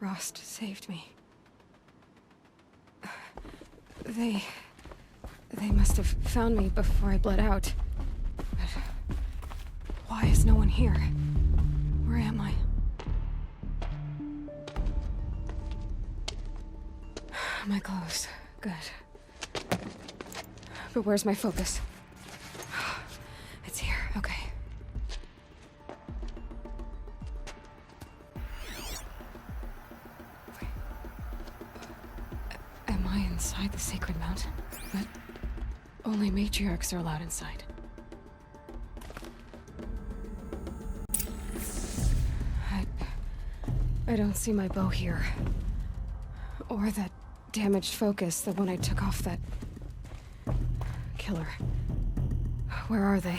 Rost saved me. They must have found me before I bled out. But why is no one here? Where am I? My clothes. Good. But where's my focus? It's here. Okay. Am I inside the sacred mountain? But only matriarchs are allowed inside. I don't see my bow here. Or that damaged focus, the one I took off that killer. Where are they?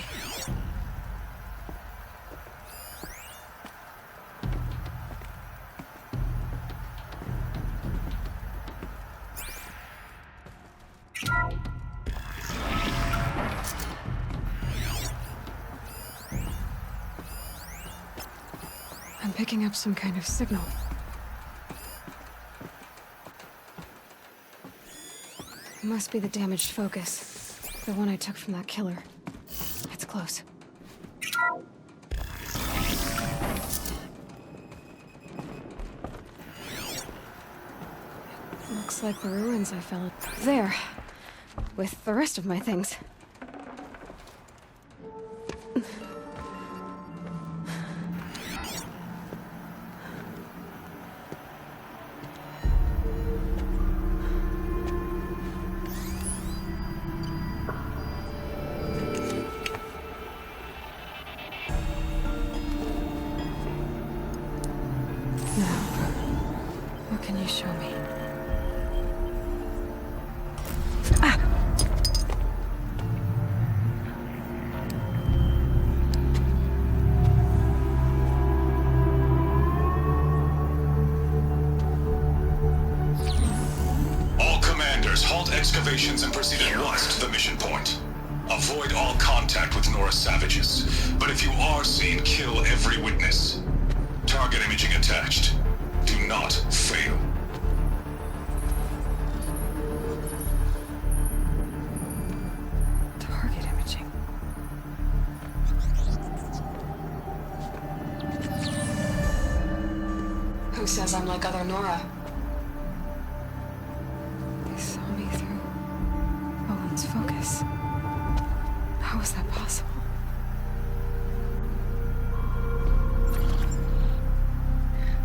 I'm picking up some kind of signal. It must be the damaged focus. The one I took from that killer. It's close. Looks like the ruins I fell at. There. With the rest of my things. What can you show me? Ah! All commanders, halt excavations and proceed at once to the mission point. Avoid all contact with Nora savages, but if you are seen, kill every witness. Target imaging attached. Do not fail. Target imaging. Who says I'm like other Nora? They saw me through Owen's focus. How is that possible?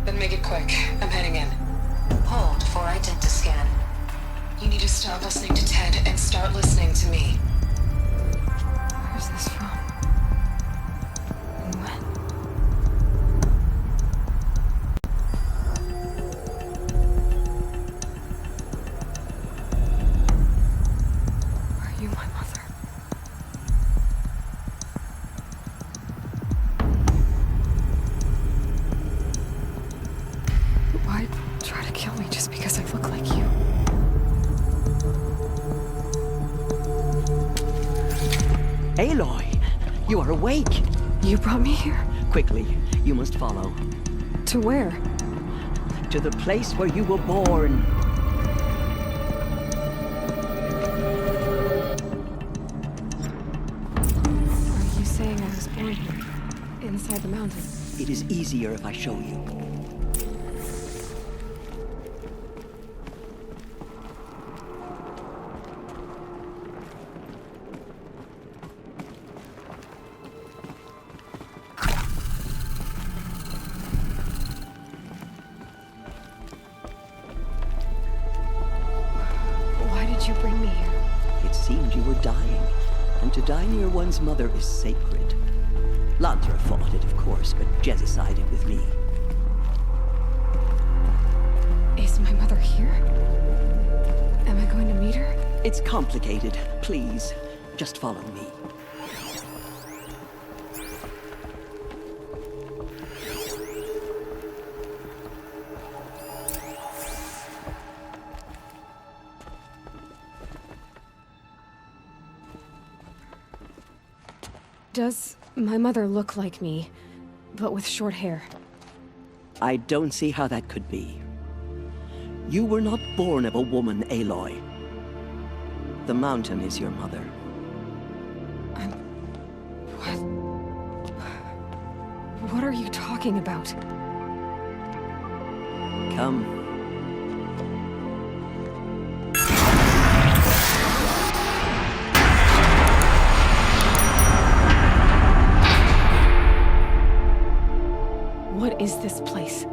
Then make it quick. I'm heading in. Hold for identi-scan. You need to stop listening to Ted and start listening to me. Where's this from? And when? Are you my mother? Why try to kill me just because I look like you? Aloy, you are awake. You brought me here? Quickly, you must follow. To where? To the place where you were born. Are you saying I was born here? Inside the mountain? It is easier if I show you. Why did you bring me here? It seemed you were dying, and to die near one's mother is sacred. Lantra fought it, of course, but Jezza sided with me. Is my mother here? Am I going to meet her? It's complicated. Please, just follow me. Does my mother look like me, but with short hair? I don't see how that could be. You were not born of a woman, Aloy. The mountain is your mother. What? What are you talking about? Come. What is this place?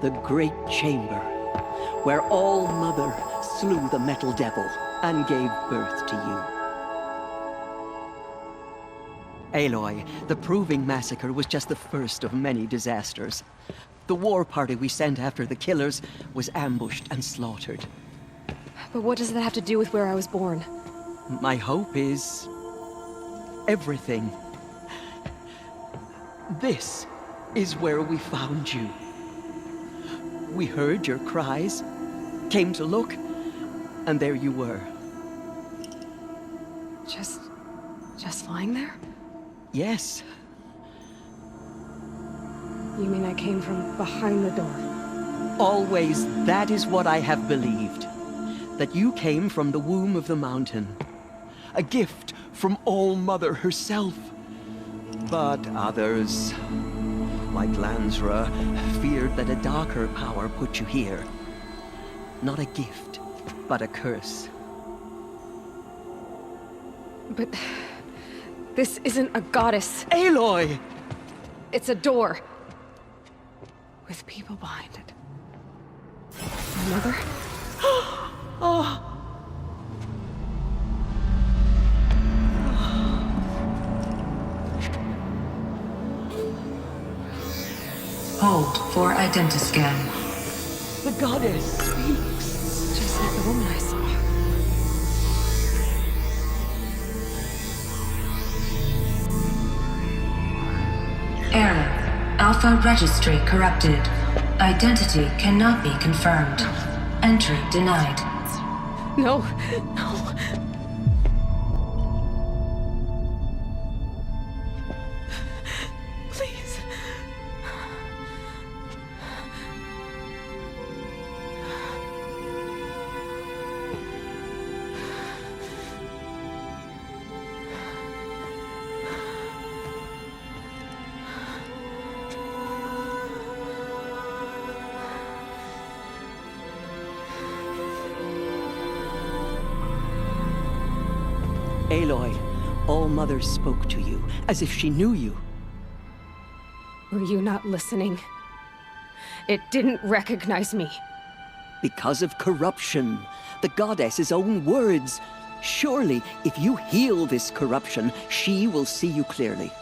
The Great Chamber, where All-Mother slew the Metal Devil and gave birth to you. Aloy, the Proving Massacre was just the first of many disasters. The war party we sent after the killers was ambushed and slaughtered. But what does that have to do with where I was born? My hope is... everything. This is where we found you. We heard your cries, came to look, and there you were. Just lying there? Yes. You mean I came from behind the door? Always that is what I have believed. That you came from the womb of the mountain. A gift from All-Mother herself. But others, like Lansra, feared that a darker power put you here. Not a gift, but a curse. But... this isn't a goddess. Aloy! It's a door. With people behind it. My mother? Oh! Hold for identiscan. The goddess speaks. Just like the woman I saw. Error. Alpha registry corrupted. Identity cannot be confirmed. Entry denied. No, no. Please. Aloy, All-Mother spoke to you, as if she knew you. Were you not listening? It didn't recognize me. Because of corruption. The goddess's own words. Surely, if you heal this corruption, she will see you clearly.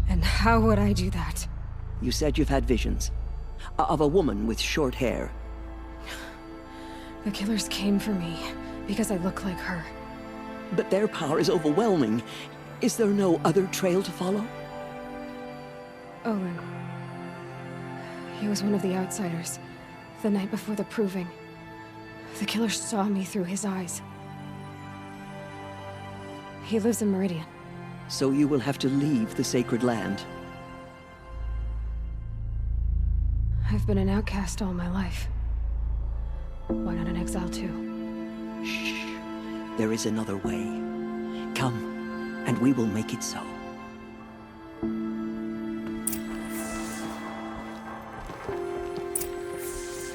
And how would I do that? You said you've had visions. Of a woman with short hair. The killers came for me because I look like her. But their power is overwhelming. Is there no other trail to follow? Owen. He was one of the outsiders. The night before the Proving. The killers saw me through his eyes. He lives in Meridian. So you will have to leave the sacred land. I've been an outcast all my life. Why not an exile too? Shh. There is another way. Come, and we will make it so.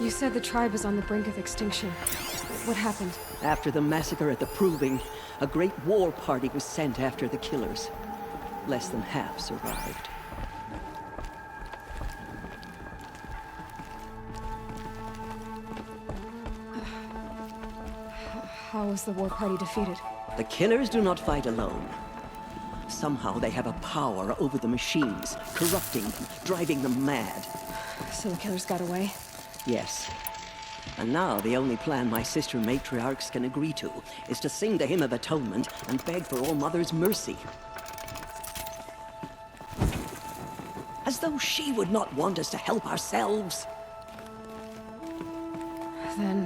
You said the tribe is on the brink of extinction. What happened? After the massacre at the Proving, a great war party was sent after the killers. Less than half survived. How was the war party defeated? The killers do not fight alone. Somehow they have a power over the machines, corrupting them, driving them mad. So the killers got away? Yes. And now the only plan my sister matriarchs can agree to is to sing the Hymn of Atonement and beg for All-Mother's mercy. As though she would not want us to help ourselves. Then,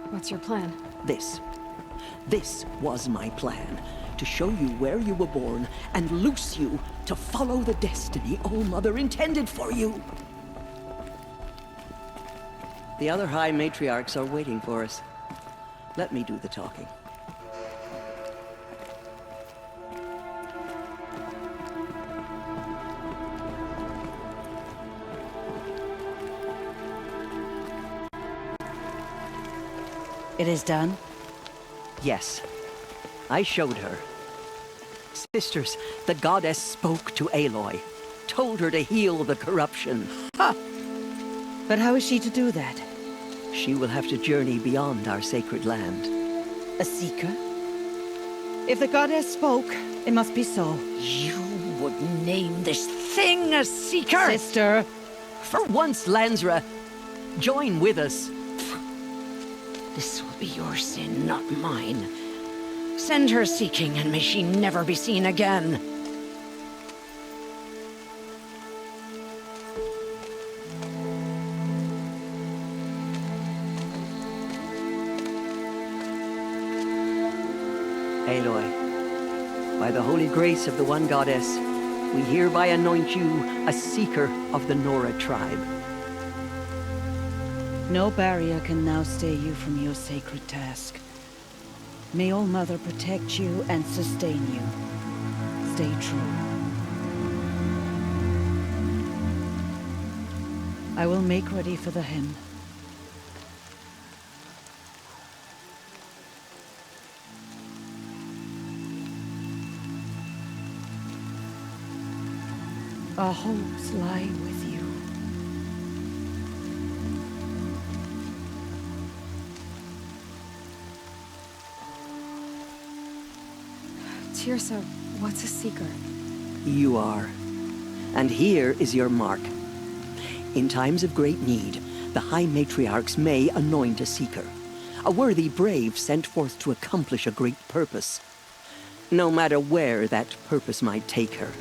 what's your plan? This was my plan. To show you where you were born and loose you to follow the destiny All-Mother intended for you. The other High Matriarchs are waiting for us. Let me do the talking. It is done? Yes. I showed her. Sisters, the goddess spoke to Aloy. Told her to heal the corruption. Ha! But how is she to do that? She will have to journey beyond our sacred land. A seeker? If the goddess spoke, it must be so. You would name this thing a seeker? Sister! For once, Lansra, join with us. This will be your sin, not mine. Send her seeking, and may she never be seen again. Aloy, by the holy grace of the One Goddess, we hereby anoint you a seeker of the Nora tribe. No barrier can now stay you from your sacred task. May All Mother protect you and sustain you. Stay true. I will make ready for the hymn. Our hopes lie with you. Tirsa, what's a seeker? You are. And here is your mark. In times of great need, the High Matriarchs may anoint a seeker. A worthy brave sent forth to accomplish a great purpose. No matter where that purpose might take her.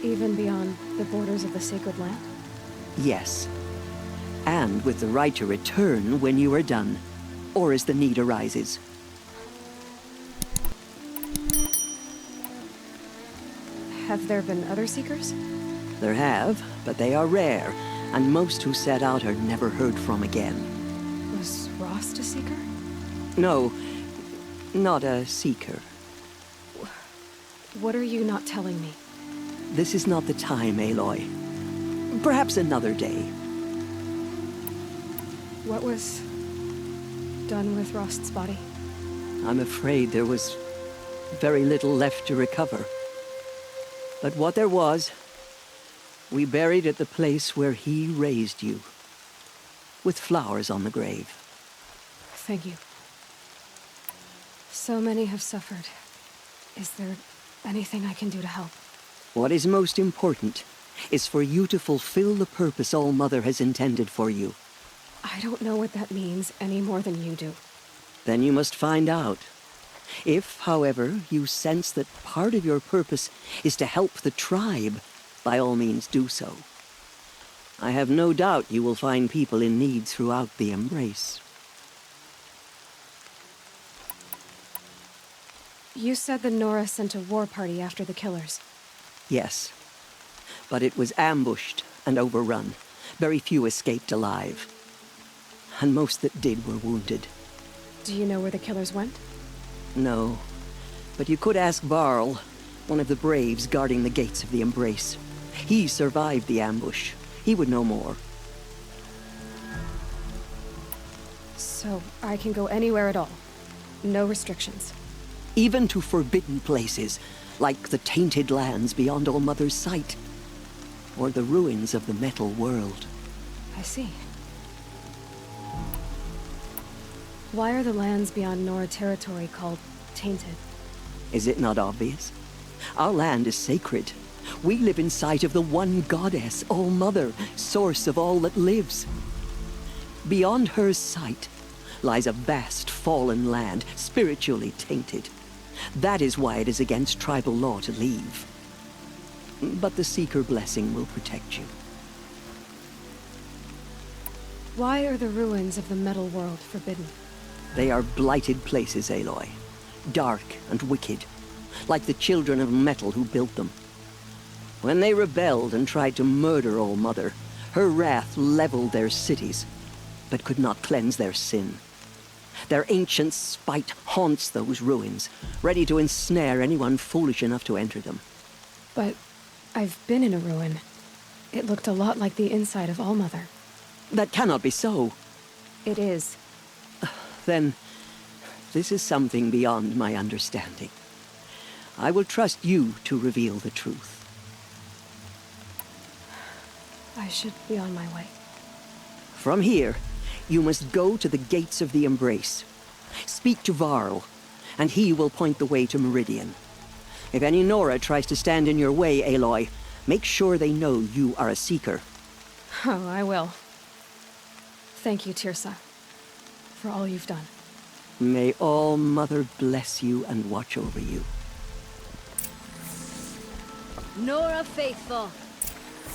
Even beyond the borders of the sacred land? Yes. And with the right to return when you are done, or as the need arises. Have there been other seekers? There have, but they are rare, and most who set out are never heard from again. Was Rost a seeker? No, not a seeker. What are you not telling me? This is not the time, Aloy. Perhaps another day. What was done with Rost's body? I'm afraid there was very little left to recover. But what there was, we buried at the place where he raised you, with flowers on the grave. Thank you. So many have suffered. Is there anything I can do to help? What is most important is for you to fulfill the purpose All Mother has intended for you. I don't know what that means any more than you do. Then you must find out. If, however, you sense that part of your purpose is to help the tribe, by all means do so. I have no doubt you will find people in need throughout the Embrace. You said the Nora sent a war party after the killers. Yes. But it was ambushed and overrun. Very few escaped alive. And most that did were wounded. Do you know where the killers went? No. But you could ask Varl, one of the braves guarding the gates of the Embrace. He survived the ambush. He would know more. So, I can go anywhere at all. No restrictions. Even to forbidden places, like the tainted lands beyond All Mother's sight. Or the ruins of the metal world. I see. Why are the lands beyond Nora territory called tainted? Is it not obvious? Our land is sacred. We live in sight of the One Goddess, All Mother, source of all that lives. Beyond her sight lies a vast fallen land, spiritually tainted. That is why it is against tribal law to leave. But the Seeker blessing will protect you. Why are the ruins of the metal world forbidden? They are blighted places, Aloy. Dark and wicked, like the children of metal who built them. When they rebelled and tried to murder All Mother, her wrath leveled their cities. but could not cleanse their sin. Their ancient spite haunts those ruins, ready to ensnare anyone foolish enough to enter them. But I've been in a ruin. It looked a lot like the inside of Allmother. That cannot be so. It is. Then, this is something beyond my understanding. I will trust you to reveal the truth. I should be on my way. From here, you must go to the gates of the Embrace. Speak to Varl, and he will point the way to Meridian. If any Nora tries to stand in your way, Aloy, make sure they know you are a Seeker. Oh, I will. Thank you, Tirsa, for all you've done. May All Mother bless you and watch over you. Nora faithful,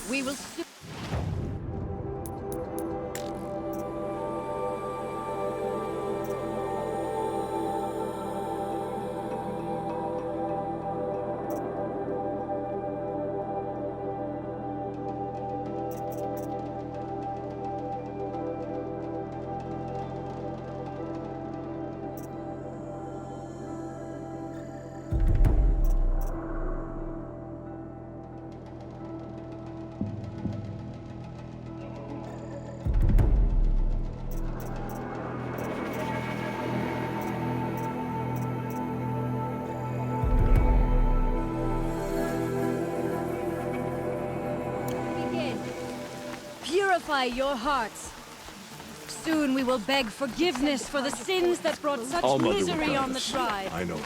we will soon... Purify your hearts. Soon we will beg forgiveness for the sins that brought such misery on the tribe. I know it.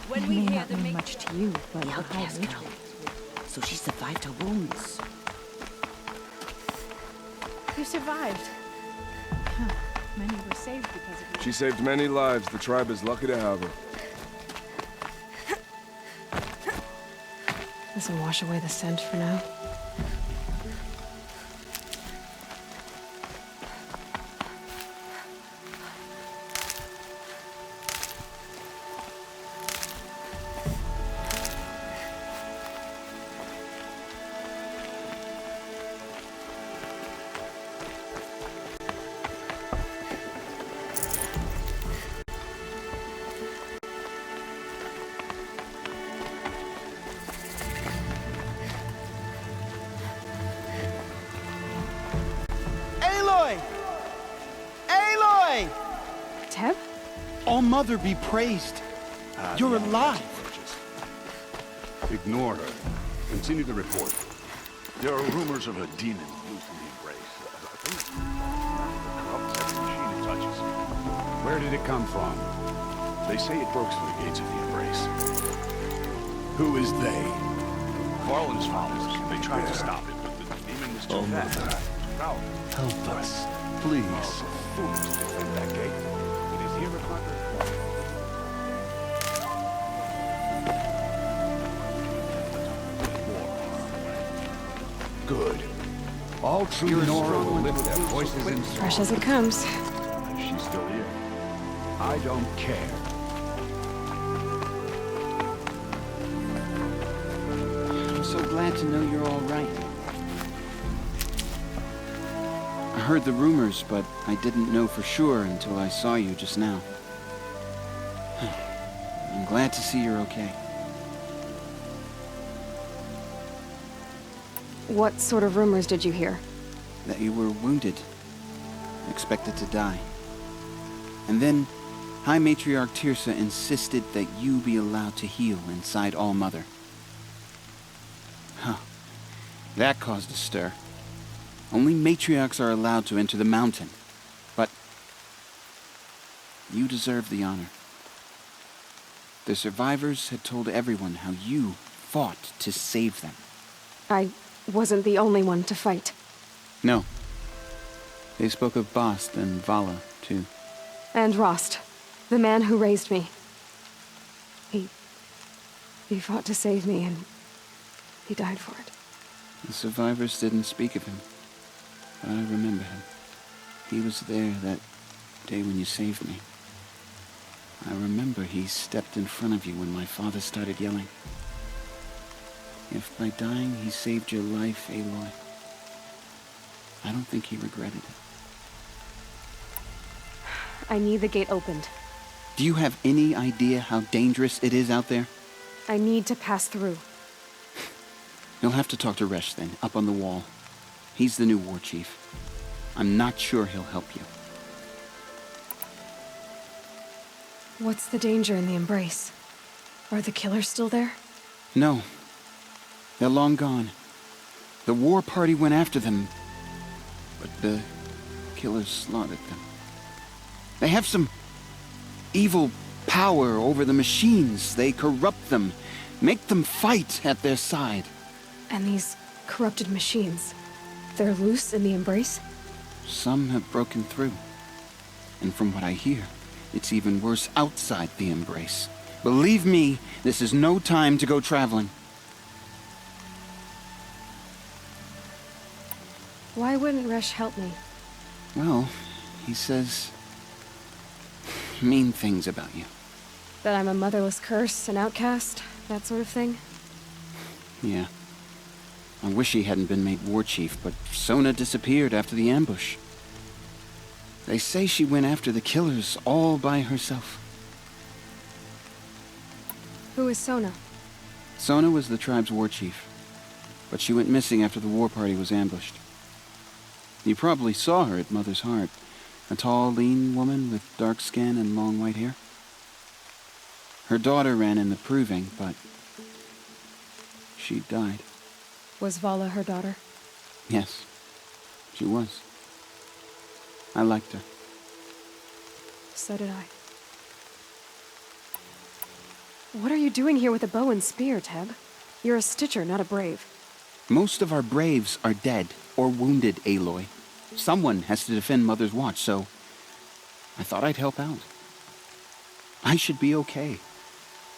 When we hear the much to you, but The outcast girl. So she survived her wounds. You survived. Many were saved because of you. She saved many lives. The tribe is lucky to have her. This will wash away the scent for now. Aloy! Aloy! Teb? All Mother be praised. You're alive. Ignore her. Continue the report. There are rumors of a demon loose in the Embrace. Corrupts every machine it touches. Where did it come from? They say it broke through the gates of the Embrace. Who is they? Varl and his followers. They tried to stop it, but the demon was too fast. Help us, please. Foolish to defend that gate. It is here if not good. All true Nora will lift their voices in song. Fresh as it comes. She's still here. I don't care. I'm so glad to know you're all right. I heard the rumors, but I didn't know for sure until I saw you just now. I'm glad to see you're okay. What sort of rumors did you hear? That you were wounded, expected to die. And then, High Matriarch Tirsa insisted that you be allowed to heal inside All Mother. Huh. That caused a stir. Only matriarchs are allowed to enter the mountain. But you deserve the honor. The survivors had told everyone how you fought to save them. I wasn't the only one to fight. No. They spoke of Bast and Vala, too. And Rost, the man who raised me. He fought to save me, and he died for it. The survivors didn't speak of him, but I remember him. He was there that day when you saved me. I remember he stepped in front of you when my father started yelling. If by dying he saved your life, Aloy, I don't think he regretted it. I need the gate opened. Do you have any idea how dangerous it is out there? I need to pass through. You'll have to talk to Resh then, up on the wall. He's the new war chief. I'm not sure he'll help you. What's the danger in the embrace? Are the killers still there? No. They're long gone. The war party went after them, but the killers slaughtered them. They have some evil power over the machines. They corrupt them, make them fight at their side. And these corrupted machines, they're loose in the embrace? Some have broken through. And from what I hear, it's even worse outside the embrace. Believe me, this is no time to go traveling. Why wouldn't Resh help me? Well, he says mean things about you. That I'm a motherless curse, an outcast, that sort of thing? Yeah. I wish he hadn't been made war chief, but Sona disappeared after the ambush. They say she went after the killers all by herself. Who is Sona? Sona was the tribe's war chief, but she went missing after the war party was ambushed. You probably saw her at Mother's Heart. A tall, lean woman with dark skin and long white hair. Her daughter ran in the proving, but she died. Was Vala her daughter? Yes, she was. I liked her. So did I. What are you doing here with a bow and spear, Teb? You're a Stitcher, not a Brave. Most of our Braves are dead or wounded, Aloy. Someone has to defend Mother's Watch, so I thought I'd help out. I should be okay.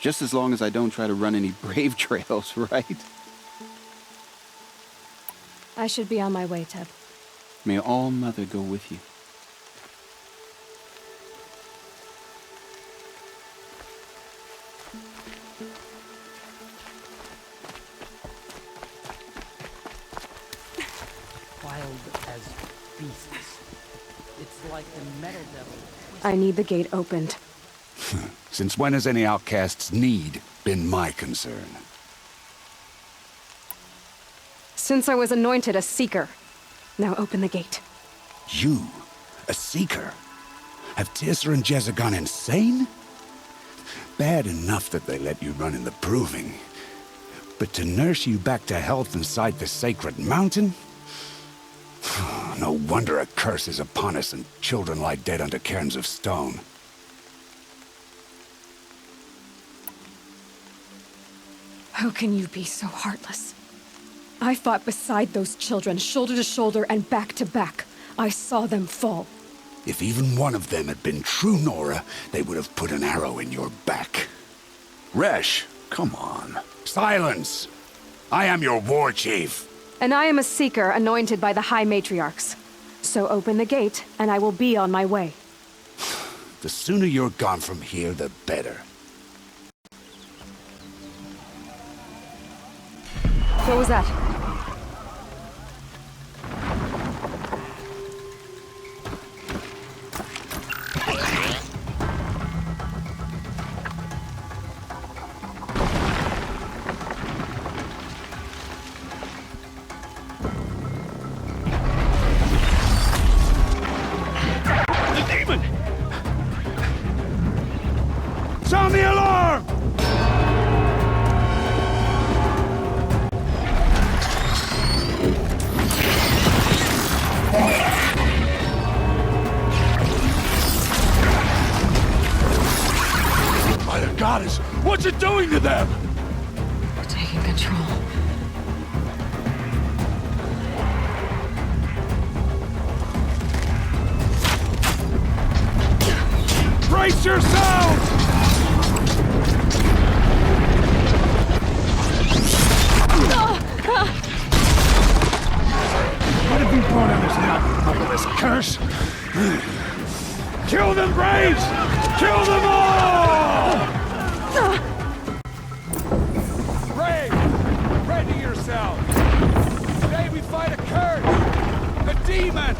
Just as long as I don't try to run any Brave trails, right? I should be on my way, Teb. May All Mother go with you. As beasts. It's like the metal devil. I need the gate opened. Since when has any outcast's need been my concern? Since I was anointed a Seeker. Now open the gate. You? A Seeker? Have Tirsa and Jezza gone insane? Bad enough that they let you run in the proving. But to nurse you back to health inside the sacred mountain? No wonder a curse is upon us and children lie dead under cairns of stone. How can you be so heartless? I fought beside those children, shoulder to shoulder and back to back. I saw them fall. If even one of them had been true Nora, they would have put an arrow in your back. Resh, come on. Silence! I am your war chief. And I am a Seeker anointed by the High Matriarchs. So open the gate, and I will be on my way. The sooner you're gone from here, the better. What was that? Sound the alarm! By the goddess, what's it doing to them? Taking control. Brace yourselves! What have you brought on this mountain, this curse? Kill them, Braves! Kill them all! Brave! Ready yourself! Today we fight a curse! A demon!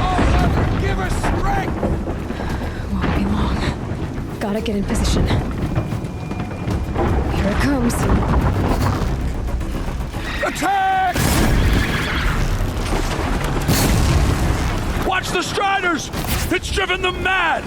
Oh, Mother, give us strength! Gotta get in position. Here it comes. Attack! Watch the Striders! It's driven them mad!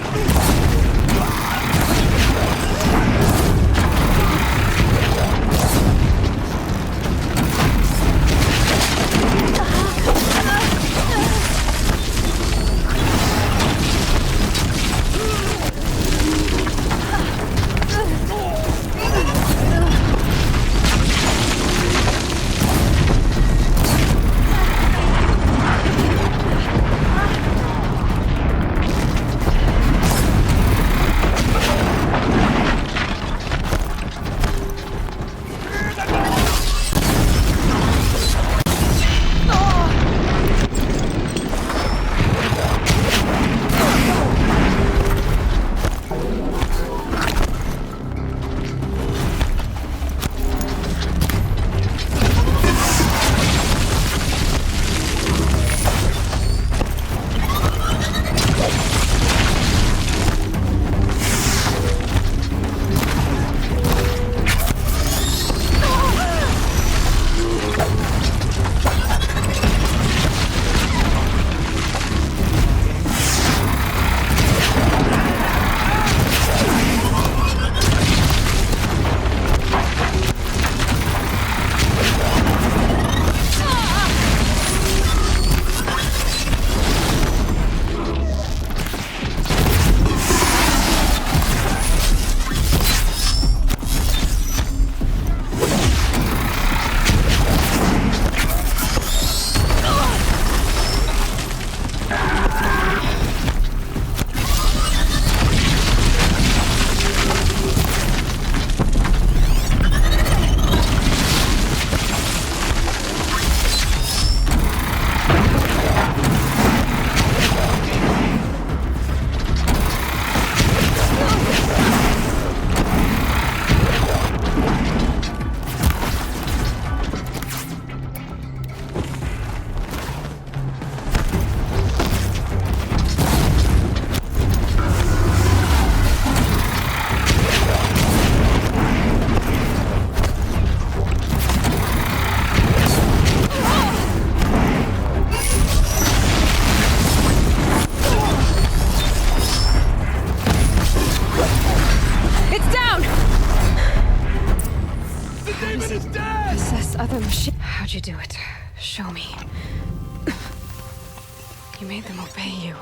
How'd you do it? Show me. You made them obey you.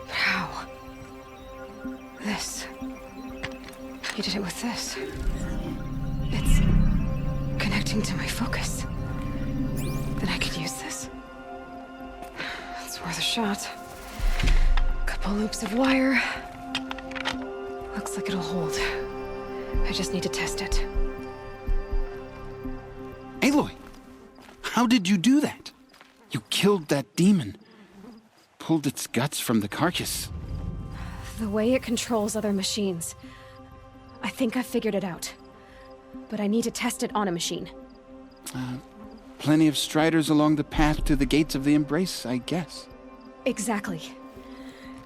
But how? This. You did it with this. It's connecting to my focus. Then I could use this. It's worth a shot. Couple loops of wire. Looks like it'll hold. I just need to test it. Aloy! How did you do that? You killed that demon. Pulled its guts from the carcass. The way it controls other machines. I think I figured it out. But I need to test it on a machine. Plenty of striders along the path to the gates of the Embrace, I guess. Exactly.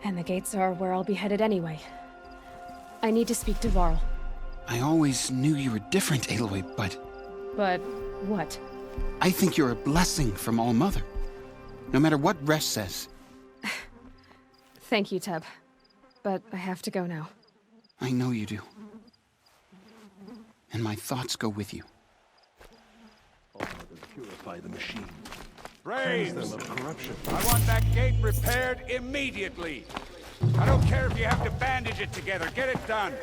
And the gates are where I'll be headed anyway. I need to speak to Varl. I always knew you were different, Aloy, but... But what? I think you're a blessing from All-Mother. No matter what Resh says. Thank you, Teb. But I have to go now. I know you do. And my thoughts go with you. Purify the machine. Braves! Cleanse them of corruption. I want that gate repaired immediately. I don't care if you have to bandage it together. Get it done.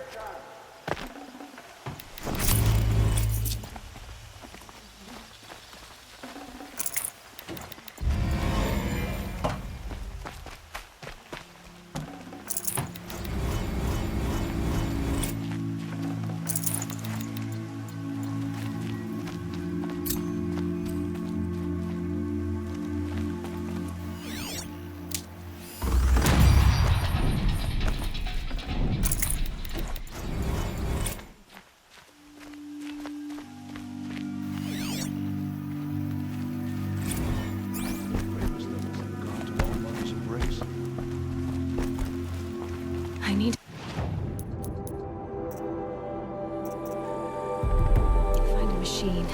machine.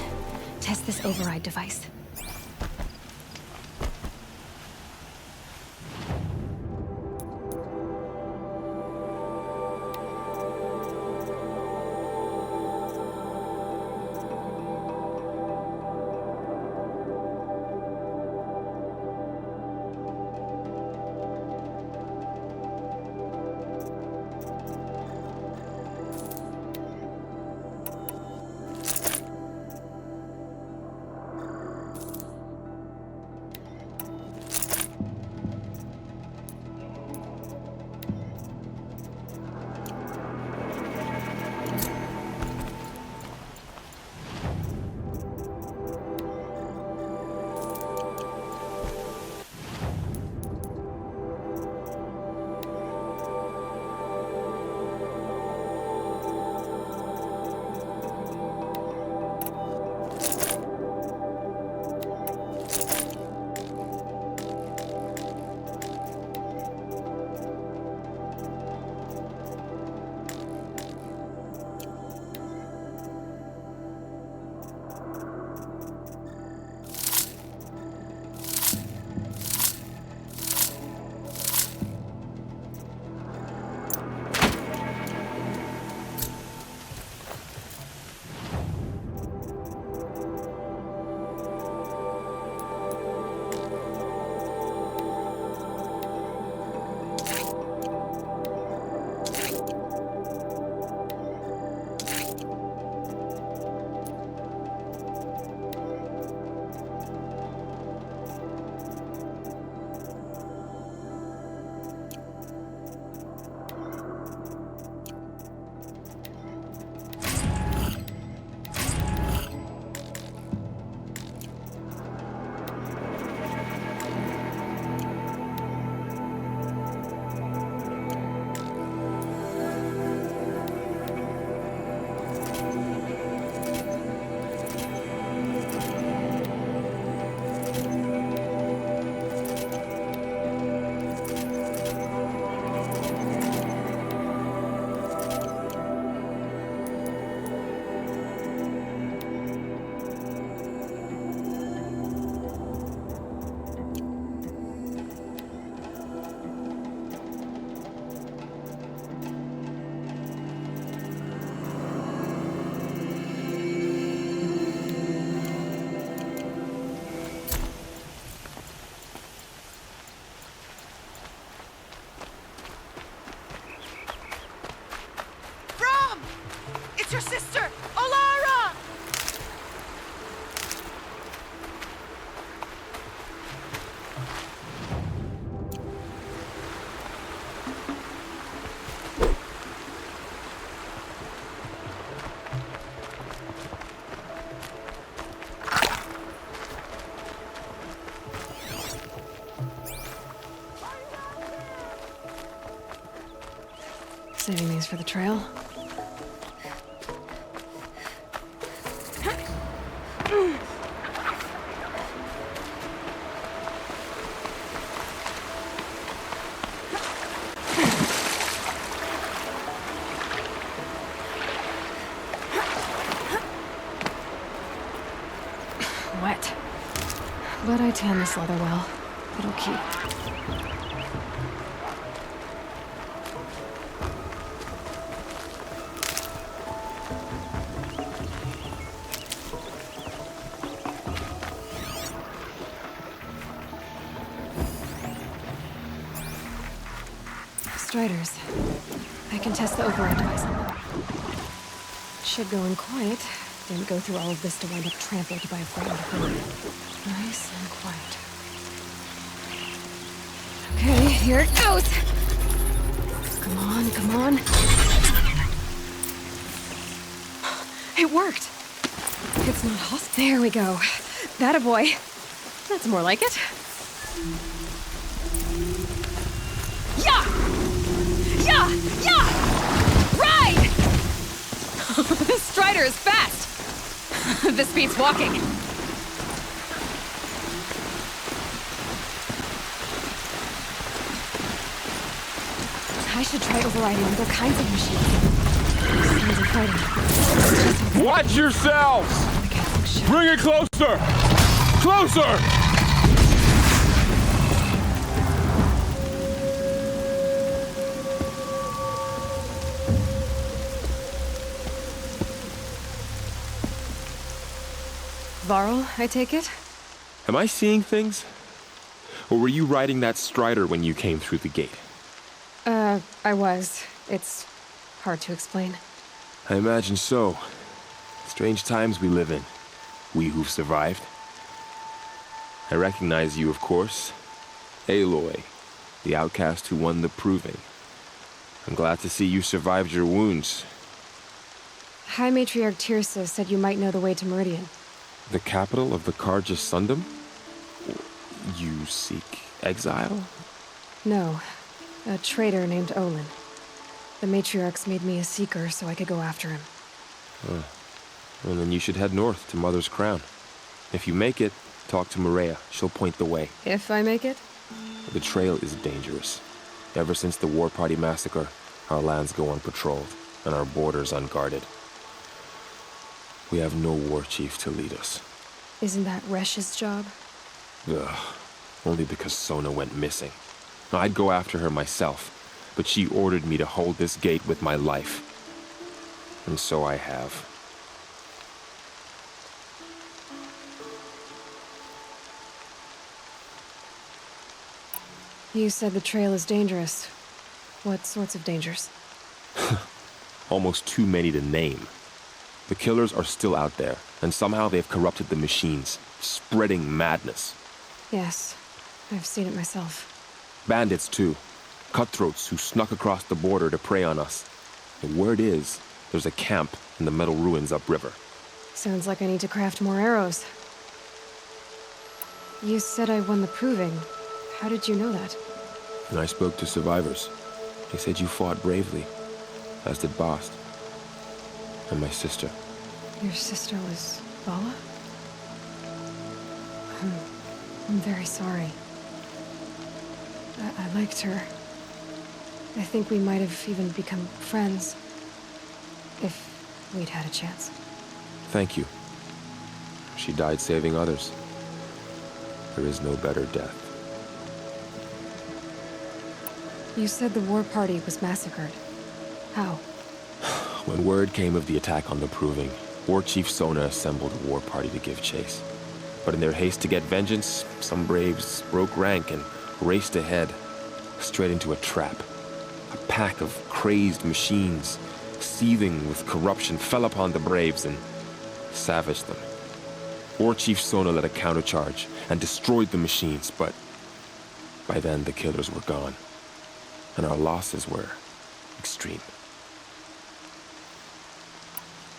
Test this override device. Your sister, Alara! Saving these for the trail. Wet. But I tan this leather well. It'll keep. Striders. I can test the override device on them. Should go in quiet. Didn't go through all of this to wind up trampled by a frightened herd. Nice and quiet. Okay, here it goes! Come on, come on. It worked! It's not hostile. There we go. That a boy. That's more like it. Yeah! Yeah! Yeah! Ride! This Strider is fast! This beats walking. I should try overriding other kinds of machines. Sounds exciting. Watch yourselves! I can't shit. Bring it closer! Closer! Varl, I take it? Am I seeing things? Or were you riding that strider when you came through the gate? I was. It's hard to explain. I imagine so. Strange times we live in. We who've survived. I recognize you, of course. Aloy, the outcast who won the proving. I'm glad to see you survived your wounds. High Matriarch Tirsa said you might know the way to Meridian. The capital of the Carja Sundom? You seek exile? No. A traitor named Olin. The Matriarchs made me a seeker so I could go after him. Well, then you should head north to Mother's Crown. If you make it, talk to Maria. She'll point the way. If I make it? The trail is dangerous. Ever since the War Party massacre, our lands go unpatrolled, and our borders unguarded. We have no war chief to lead us. Isn't that Resh's job? Ugh. Only because Sona went missing. I'd go after her myself, but she ordered me to hold this gate with my life. And so I have. You said the trail is dangerous. What sorts of dangers? Almost too many to name. The killers are still out there, and somehow they've corrupted the machines, spreading madness. Yes, I've seen it myself. Bandits, too. Cutthroats who snuck across the border to prey on us. The word is, there's a camp in the metal ruins upriver. Sounds like I need to craft more arrows. You said I won the proving. How did you know that? And I spoke to survivors. They said you fought bravely, as did Bast. And my sister. Your sister was Vala? I'm very sorry. I liked her. I think we might have even become friends. If we'd had a chance. Thank you. She died saving others. There is no better death. You said the war party was massacred. How? When word came of the attack on the Proving, War Chief Sona assembled a war party to give chase. But in their haste to get vengeance, some braves broke rank and raced ahead, straight into a trap. A pack of crazed machines, seething with corruption, fell upon the braves and savaged them. War Chief Sona led a countercharge and destroyed the machines, but by then the killers were gone, and our losses were extreme.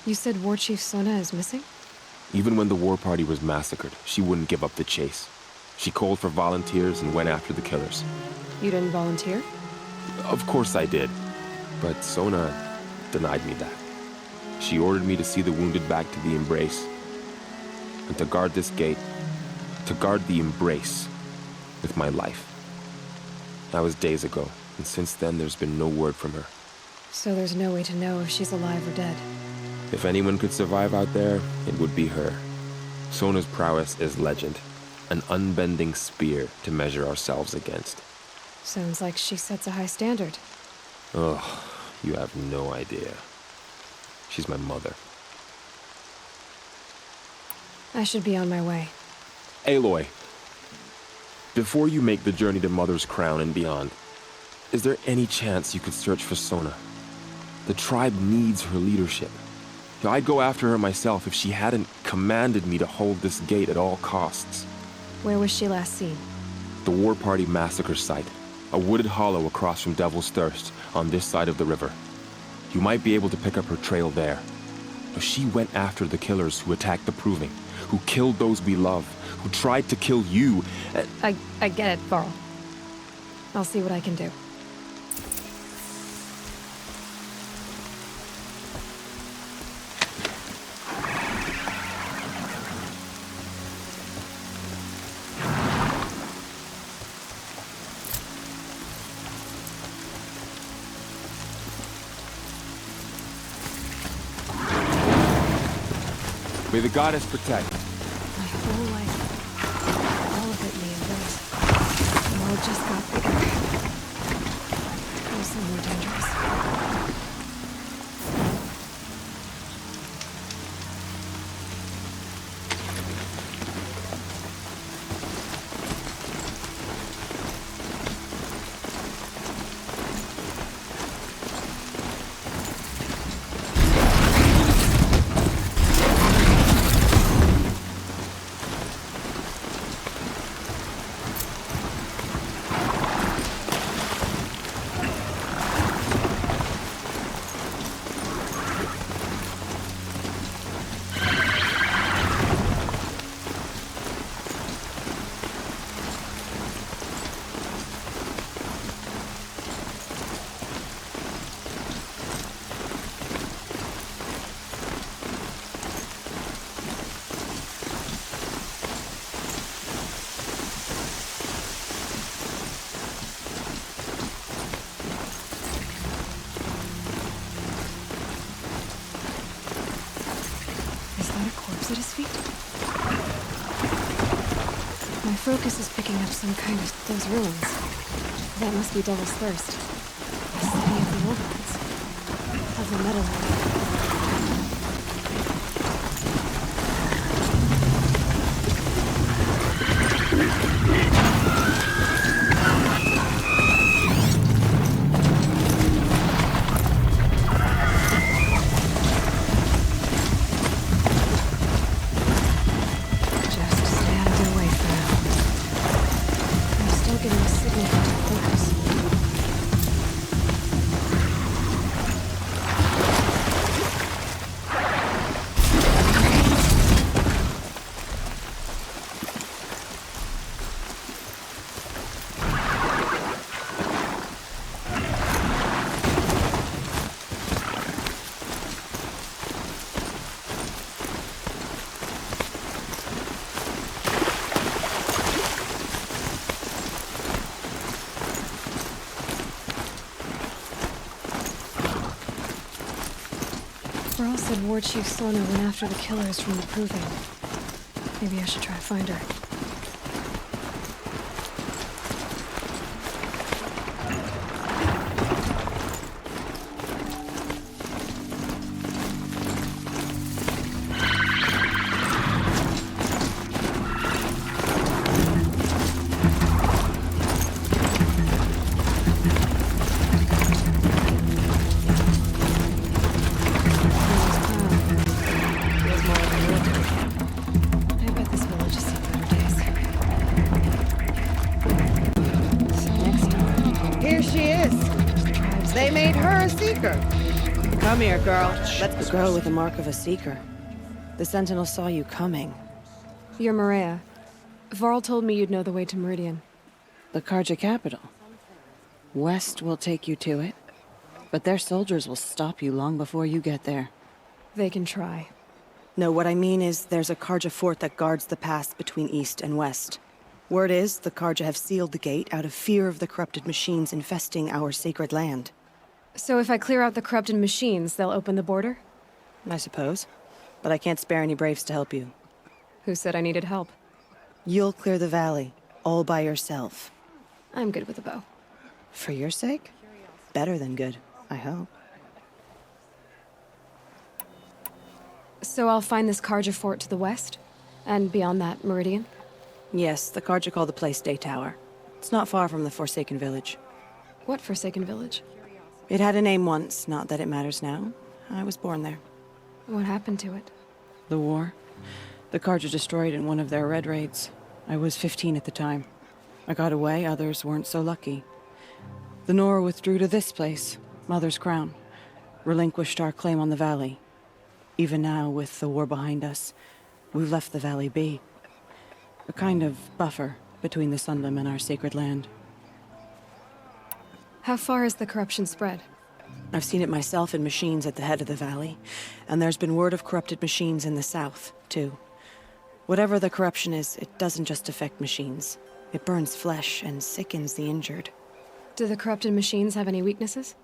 You said War Chief Sona is missing? Even when the war party was massacred, she wouldn't give up the chase. She called for volunteers and went after the killers. You didn't volunteer? Of course I did, but Sona denied me that. She ordered me to see the wounded back to the Embrace, and to guard this gate, to guard the Embrace with my life. That was days ago, and since then there's been no word from her. So there's no way to know if she's alive or dead. If anyone could survive out there, it would be her. Sona's prowess is legend, an unbending spear to measure ourselves against. Sounds like she sets a high standard. Ugh, you have no idea. She's my mother. I should be on my way. Aloy, before you make the journey to Mother's Crown and beyond, is there any chance you could search for Sona? The tribe needs her leadership. I'd go after her myself if she hadn't commanded me to hold this gate at all costs. Where was she last seen? The War Party massacre site. A wooded hollow across from Devil's Thirst, on this side of the river. You might be able to pick up her trail there. She went after the killers who attacked the Proving, who killed those we love, who tried to kill you. I get it, Varl. I'll see what I can do. May the goddess protect. My whole life, all of it in the embrace. The world just got bigger. Also more dangerous. At his feet. My focus is picking up some kind of those ruins. That must be Devil's Thirst. The city of the overruns. Of the metal. Varl said War Chief Sona went after the killers from the Proving. Maybe I should try to find her. Come here, girl. Let's go with the mark of a seeker. The Sentinel saw you coming. You're Maria. Varl told me you'd know the way to Meridian. The Carja capital. West will take you to it, but their soldiers will stop you long before you get there. They can try. No, what I mean is there's a Carja fort that guards the pass between East and West. Word is, the Carja have sealed the gate out of fear of the corrupted machines infesting our sacred land. So if I clear out the corrupted machines, they'll open the border? I suppose. But I can't spare any braves to help you. Who said I needed help? You'll clear the valley, all by yourself. I'm good with a bow. For your sake? Better than good, I hope. So I'll find this Carja fort to the west? And beyond that, Meridian? Yes, the Carja call the place Day Tower. It's not far from the Forsaken Village. What Forsaken Village? It had a name once, not that it matters now. I was born there. What happened to it? The war. The Carja destroyed in one of their red raids. I was 15 at the time. I got away, others weren't so lucky. The Nora withdrew to this place, Mother's Crown. Relinquished our claim on the valley. Even now, with the war behind us, we've left the valley be. A kind of buffer between the Sundom and our sacred land. How far has the corruption spread? I've seen it myself in machines at the head of the valley, and there's been word of corrupted machines in the south, too. Whatever the corruption is, it doesn't just affect machines. It burns flesh and sickens the injured. Do the corrupted machines have any weaknesses?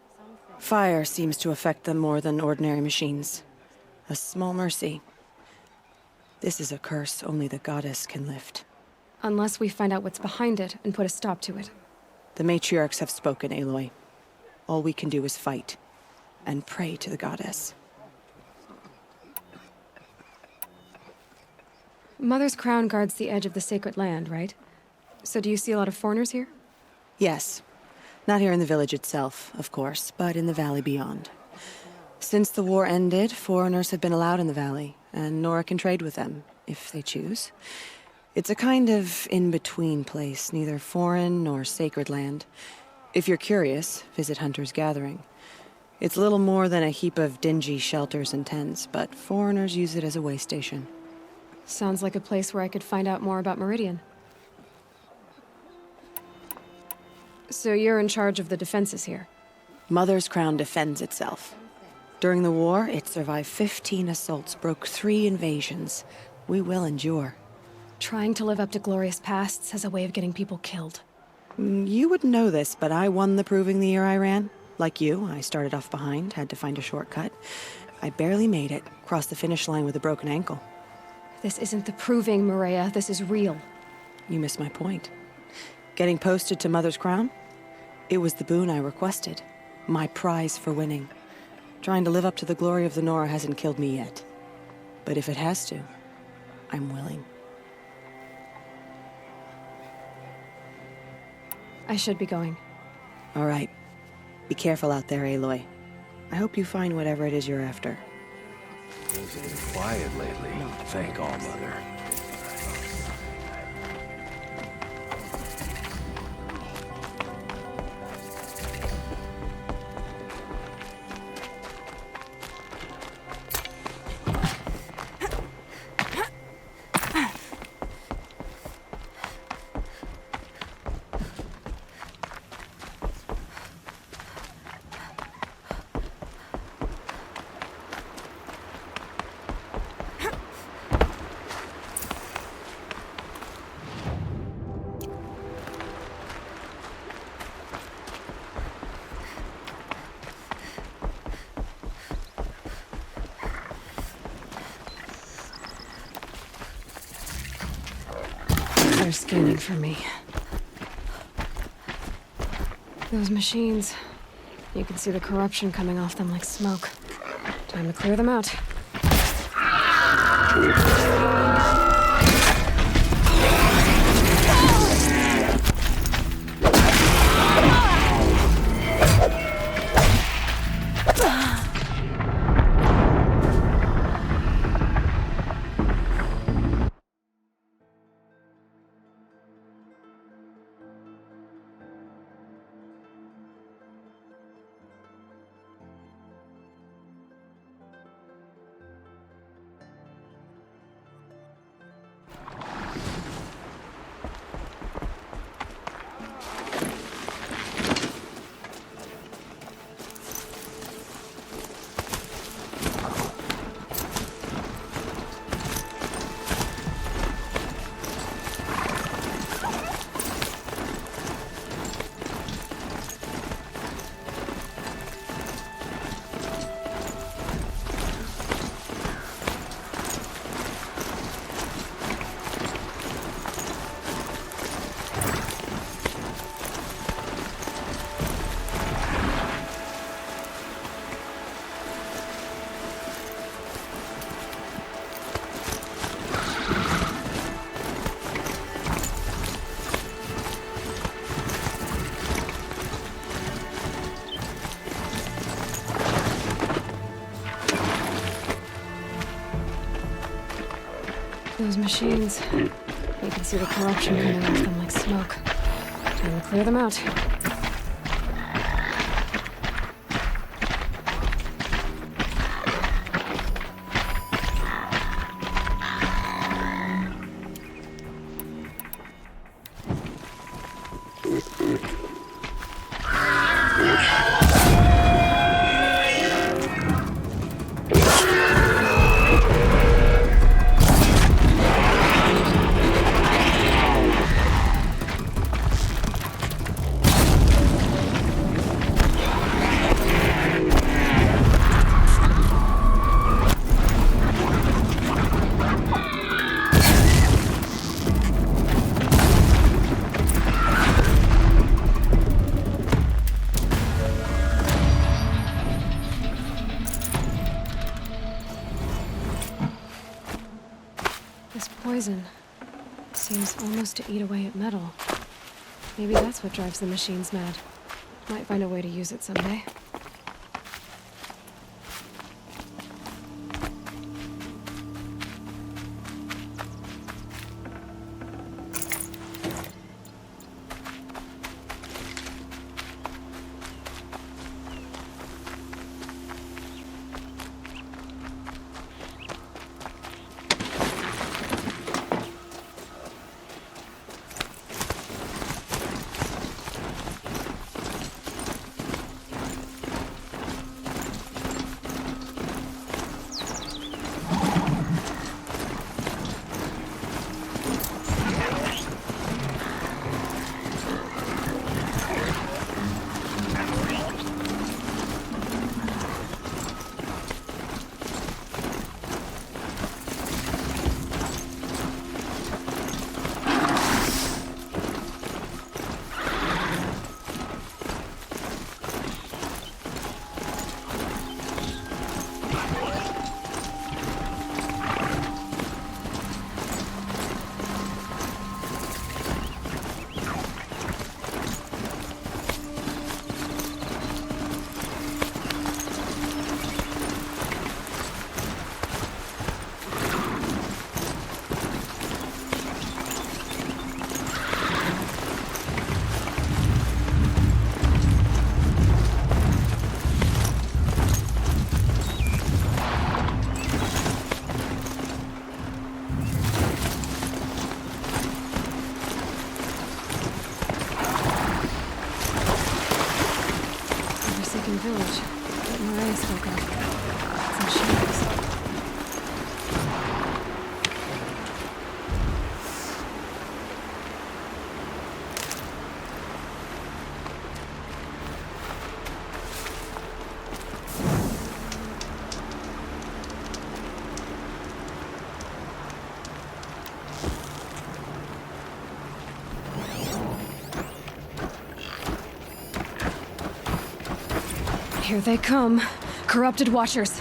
Fire seems to affect them more than ordinary machines. A small mercy. This is a curse only the goddess can lift. Unless we find out what's behind it and put a stop to it. The matriarchs have spoken, Aloy. All we can do is fight, and pray to the goddess. Mother's crown guards the edge of the sacred land, right? So do you see a lot of foreigners here? Yes. Not here in the village itself, of course, but in the valley beyond. Since the war ended, foreigners have been allowed in the valley, and Nora can trade with them, if they choose. It's a kind of in-between place, neither foreign nor sacred land. If you're curious, visit Hunter's Gathering. It's little more than a heap of dingy shelters and tents, but foreigners use it as a way station. Sounds like a place where I could find out more about Meridian. So you're in charge of the defenses here? Mother's Crown defends itself. During the war, it survived 15 assaults, broke 3 invasions. We will endure. Trying to live up to glorious pasts has a way of getting people killed. You wouldn't know this, but I won the proving the year I ran. Like you, I started off behind, had to find a shortcut. I barely made it, crossed the finish line with a broken ankle. This isn't the proving, Maria. This is real. You missed my point. Getting posted to Mother's Crown? It was the boon I requested. My prize for winning. Trying to live up to the glory of the Nora hasn't killed me yet. But if it has to, I'm willing. I should be going. All right. Be careful out there, Aloy. I hope you find whatever it is you're after. Things have been quiet lately. Thank All Mother. They're scanning for me. Those machines. You can see the corruption coming off them like smoke. Time to clear them out. Those machines. You can see the corruption coming off them like smoke. Time to clear them out. poison. Seems almost to eat away at metal. Maybe that's what drives the machines mad. Might find a way to use it someday. Village that Maria spoke of. It's in shadows. Here they come. Corrupted Watchers.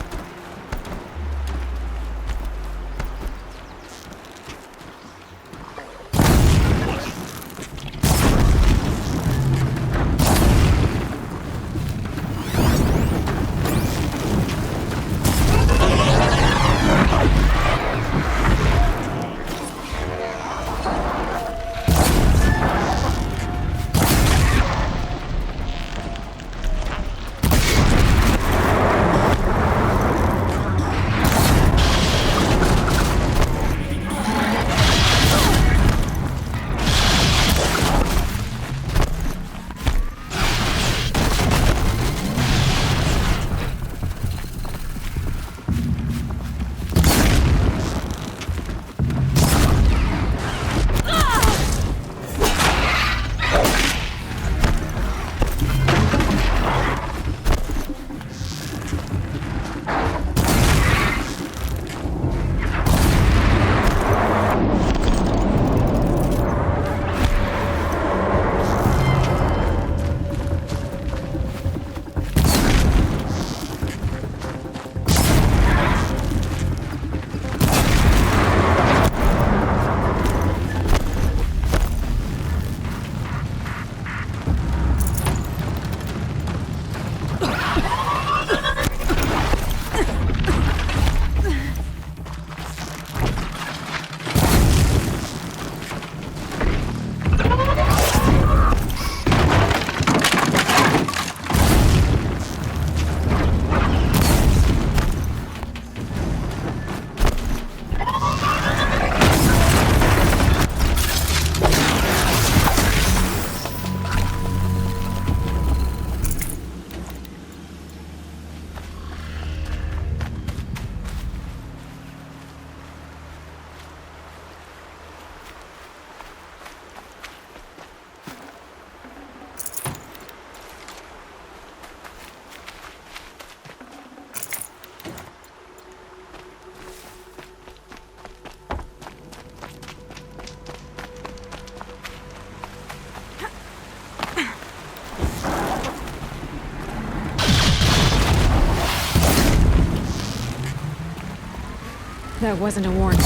That wasn't a warning.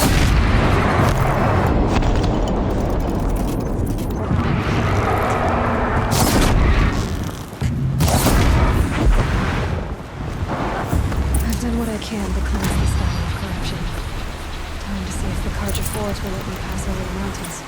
can to cleanse this valley of corruption. Time to see if the Carja Fort will let me pass over the mountains.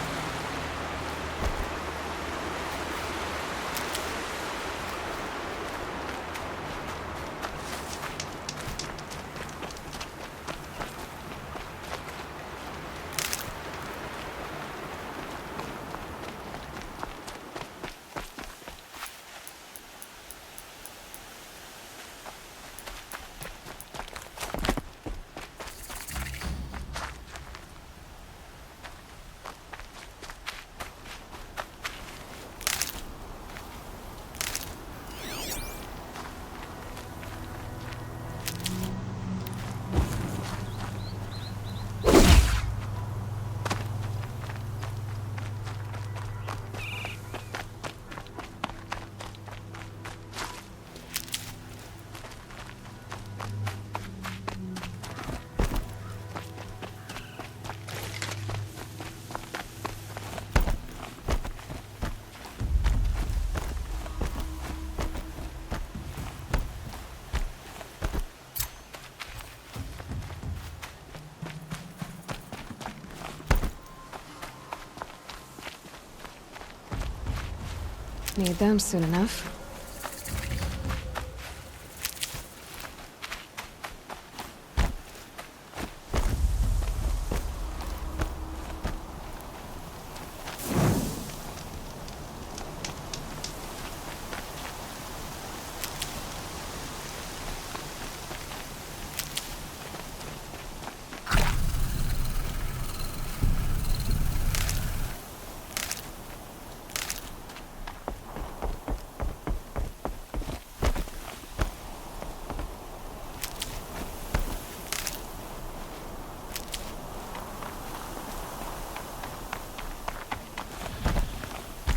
Need them soon enough.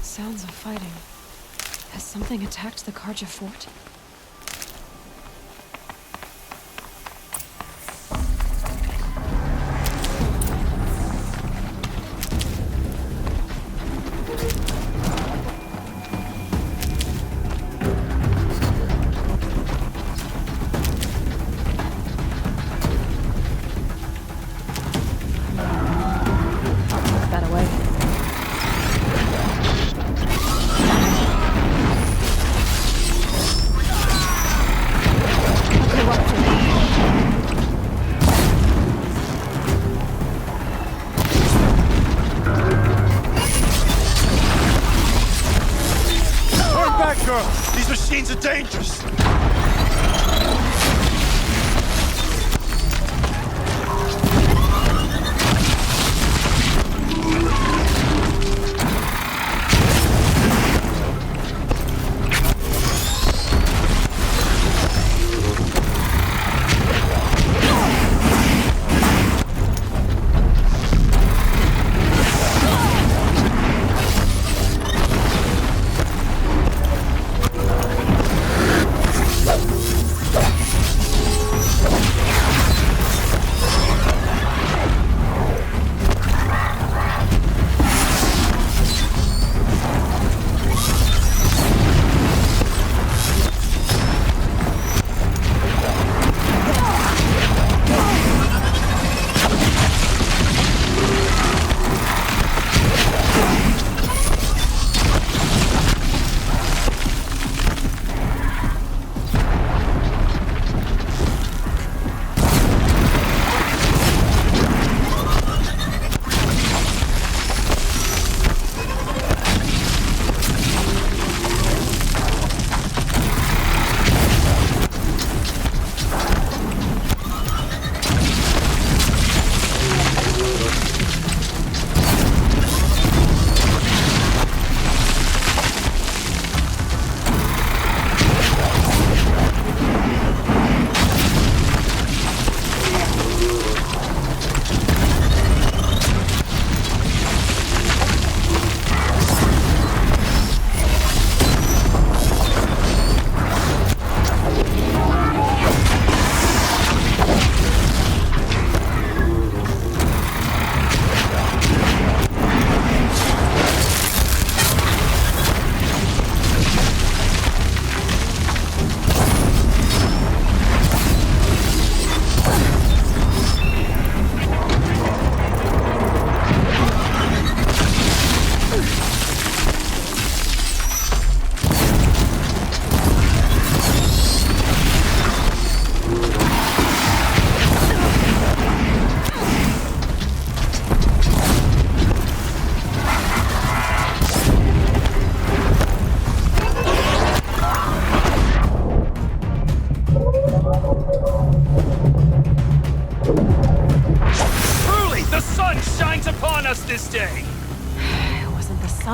Sounds of fighting. Has something attacked the Carja Fort? These machines are dangerous!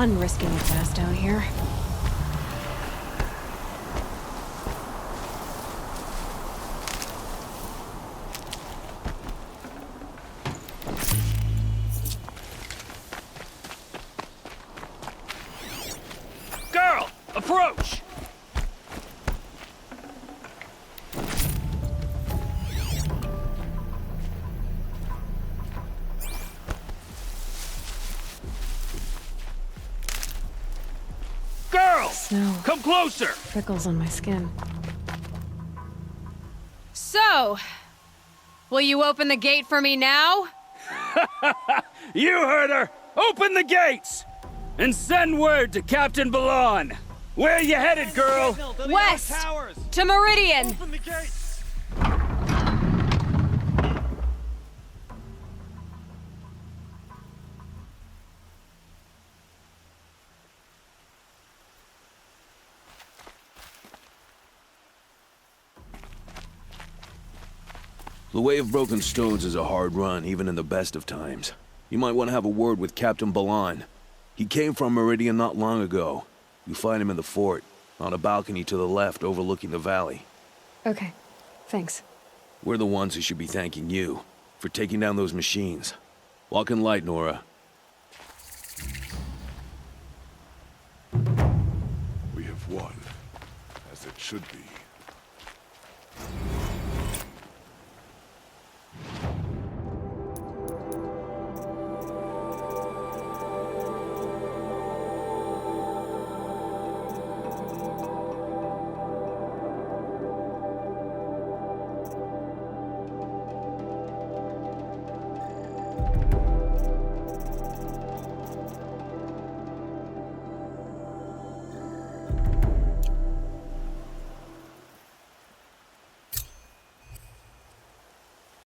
fun risking its ass down here. Girl, approach! Girl! Snow. Come closer! Prickles on my skin. So, will you open the gate for me now? You heard her! Open the gates! And send word to Captain Balon! Where you headed, girl? West! To Meridian! Open the gates! The Way of Broken Stones is a hard run, even in the best of times. You might want to have a word with Captain Balon. He came from Meridian not long ago. You find him in the fort, on a balcony to the left overlooking the valley. Okay, thanks. We're the ones who should be thanking you for taking down those machines. Walk in light, Nora. We have won, as it should be.